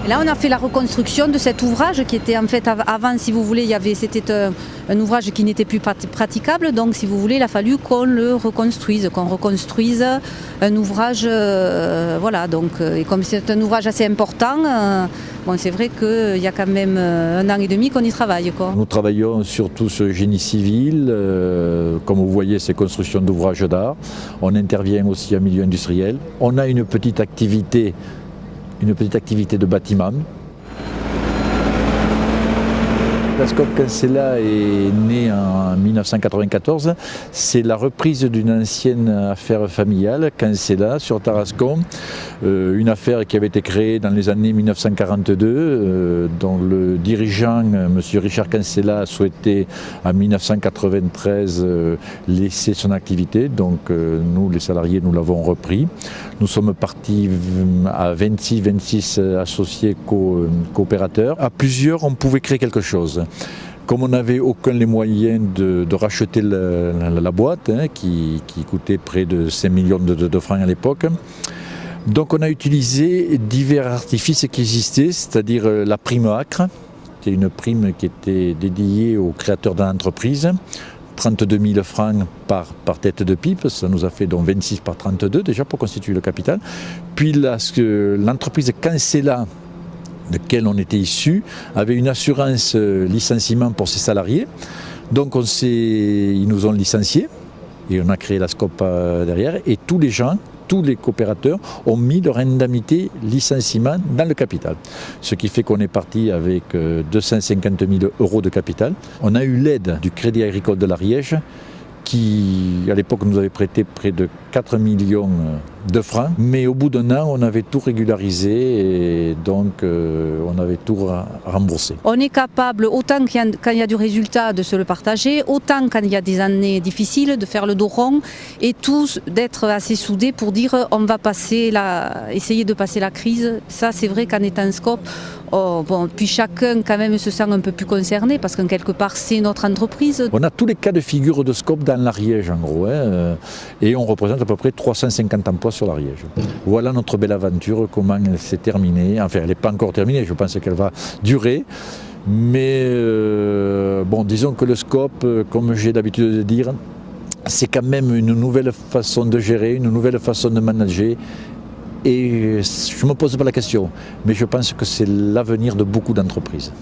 Là, on a fait la reconstruction de cet ouvrage qui était en fait avant, si vous voulez, c'était un ouvrage qui n'était plus praticable. Donc, si vous voulez, il a fallu qu'on le reconstruise, qu'on reconstruise un ouvrage. Voilà. Donc, et comme c'est un ouvrage assez important, bon, c'est vrai qu'il y a quand même 1 an et demi qu'on y travaille, quoi. Nous travaillons surtout sur le génie civil, comme vous voyez, c'est construction d'ouvrages d'art. On intervient aussi en milieu industriel. On a une petite activité de bâtiment. La Scope Cancella est née en 1994. C'est la reprise d'une ancienne affaire familiale, Cancella, sur Tarascon. Une affaire qui avait été créée dans les années 1942, dont le dirigeant, M. Richard Cancella, a souhaité en 1993 laisser son activité. Donc nous, les salariés, nous l'avons repris. Nous sommes partis à 26 associés coopérateurs. À plusieurs, on pouvait créer quelque chose. Comme on n'avait aucun les moyens de racheter la boîte, qui coûtait près de 5 millions de francs à l'époque, donc on a utilisé divers artifices qui existaient, c'est-à-dire la prime Acre. C'était une prime qui était dédiée aux créateurs de l'entreprise. 32 000 francs par tête de pipe, ça nous a fait donc 26 par 32 déjà pour constituer le capital. Puis l'entreprise Cancella, de laquelle on était issu, avait une assurance licenciement pour ses salariés. Donc ils nous ont licenciés et on a créé la Scope derrière. Et tous les coopérateurs ont mis leur indemnité licenciement dans le capital. Ce qui fait qu'on est parti avec 250 000 euros de capital. On a eu l'aide du Crédit Agricole de l'Ariège qui, à l'époque, nous avait prêté près de 4 millions de francs. Mais au bout d'1 an, on avait tout régularisé et donc on avait tout remboursé. On est capable, autant quand il y a du résultat, de se le partager, autant quand il y a des années difficiles, de faire le dos rond et tous d'être assez soudés pour dire on va essayer de passer la crise. Ça, c'est vrai qu'en étant Scope, puis chacun quand même se sent un peu plus concerné parce que quelque part c'est notre entreprise. On a tous les cas de figure de Scope dans l'Ariège en gros, et on représente à peu près 350 emplois sur l'Ariège. Voilà notre belle aventure, comment elle s'est terminée. Enfin, elle n'est pas encore terminée, je pense qu'elle va durer. Mais disons que le Scope, comme j'ai l'habitude de dire, c'est quand même une nouvelle façon de gérer, une nouvelle façon de manager. Et je ne me pose pas la question, mais je pense que c'est l'avenir de beaucoup d'entreprises.